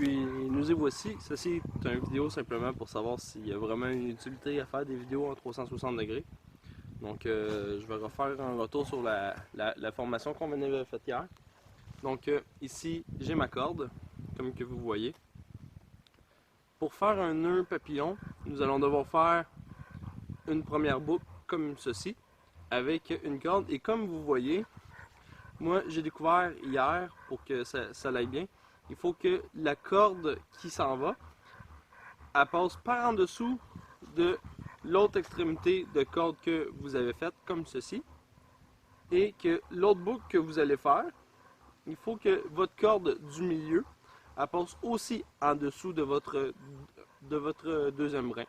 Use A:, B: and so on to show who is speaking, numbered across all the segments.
A: puis nous y voici. Ceci est une vidéo simplement pour savoir s'il y a vraiment une utilité à faire des vidéos en 360 degrés. Donc je vais refaire un retour sur la formation qu'on avait faite hier. Donc ici j'ai ma corde, comme que vous voyez. Pour faire un nœud papillon, nous allons devoir faire une première boucle comme ceci, avec une corde. Et comme vous voyez, moi j'ai découvert hier, pour que ça aille bien, il faut que la corde qui s'en va, elle passe par en dessous de l'autre extrémité de corde que vous avez faite, comme ceci. Et que l'autre boucle que vous allez faire, il faut que votre corde du milieu, elle passe aussi en dessous de votre deuxième brin.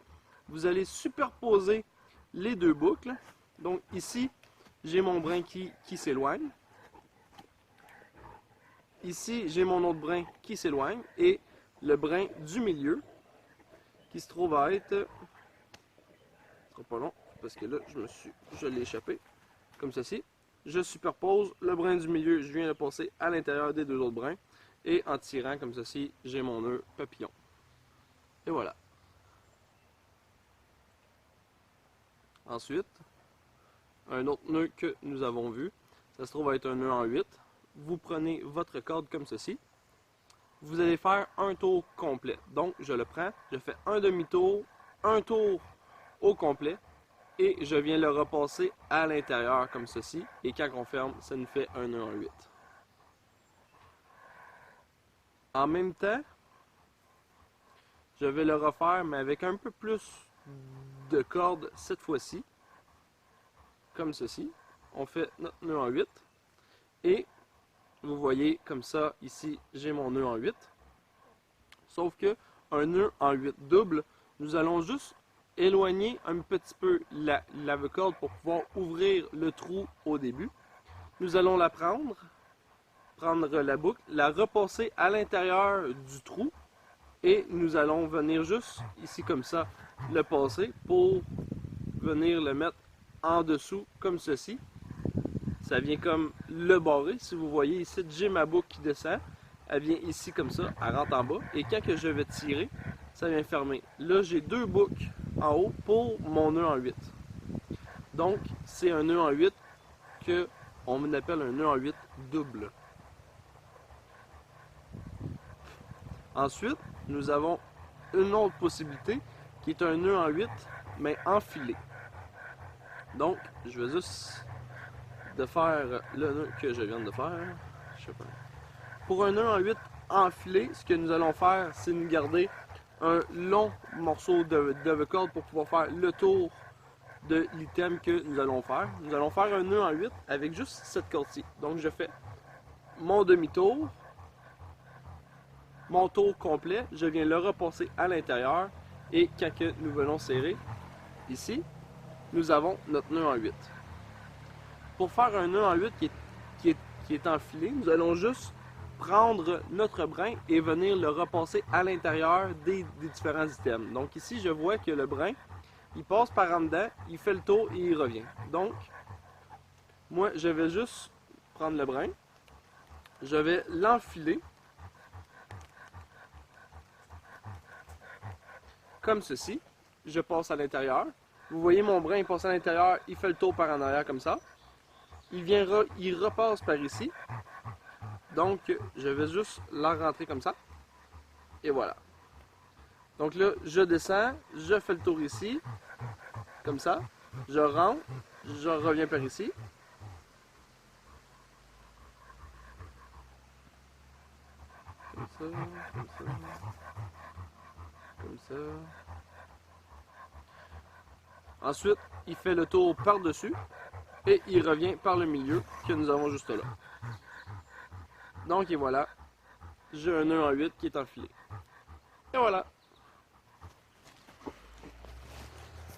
A: Vous allez superposer les deux boucles. Donc ici, j'ai mon brin qui s'éloigne. Ici, j'ai mon autre brin qui s'éloigne et le brin du milieu qui se trouve à être... Ce sera pas long parce que là, je l'ai échappé comme ceci. Je superpose le brin du milieu, je viens le passer à l'intérieur des deux autres brins et en tirant comme ceci, j'ai mon nœud papillon. Et voilà. Ensuite, un autre nœud que nous avons vu, ça se trouve à être un nœud en 8. Vous prenez votre corde comme ceci. Vous allez faire un tour complet. Donc, je le prends, je fais un demi-tour, un tour au complet et je viens le repasser à l'intérieur comme ceci. Et quand on ferme, ça nous fait un nœud en 8. En même temps, je vais le refaire, mais avec un peu plus de corde cette fois-ci. Comme ceci. On fait notre nœud en 8. Et vous voyez, comme ça, ici, j'ai mon nœud en 8. Sauf que un nœud en 8 double, nous allons juste éloigner un petit peu la corde pour pouvoir ouvrir le trou au début. Nous allons la prendre la boucle, la repasser à l'intérieur du trou et nous allons venir juste ici comme ça le passer pour venir le mettre en dessous comme ceci. Ça vient comme le barrer. Si vous voyez ici, j'ai ma boucle qui descend. Elle vient ici comme ça, elle rentre en bas. Et quand que je vais tirer, ça vient fermer. Là, j'ai deux boucles en haut pour mon nœud en 8. Donc, c'est un nœud en 8 qu'on appelle un nœud en 8 double. Ensuite, nous avons une autre possibilité qui est un nœud en 8 mais enfilé. Donc, je vais juste faire le nœud que je viens de faire. Je sais pas. Pour un nœud en 8 enfilé, ce que nous allons faire, c'est nous garder un long morceau de corde pour pouvoir faire le tour de l'item que nous allons faire. Nous allons faire un nœud en 8 avec juste cette corde-ci. Donc je fais mon demi-tour, mon tour complet, je viens le repasser à l'intérieur et quand que nous venons serrer, ici, nous avons notre nœud en 8. Pour faire un nœud en 8 qui est enfilé, nous allons juste prendre notre brin et venir le repasser à l'intérieur des différents items. Donc ici, je vois que le brin, il passe par en dedans, il fait le tour et il revient. Donc, moi, je vais juste prendre le brin, je vais l'enfiler comme ceci. Je passe à l'intérieur. Vous voyez mon brin, il passe à l'intérieur, il fait le tour par en arrière comme ça. Il repasse par ici. Donc, je vais juste la rentrer comme ça. Et voilà. Donc là, je descends, je fais le tour ici. Comme ça. Je rentre, je reviens par ici. Comme ça, comme ça. Comme ça. Ensuite, il fait le tour par-dessus. Et il revient par le milieu que nous avons juste là. Donc et voilà, j'ai un nœud en 8 qui est enfilé. Et voilà.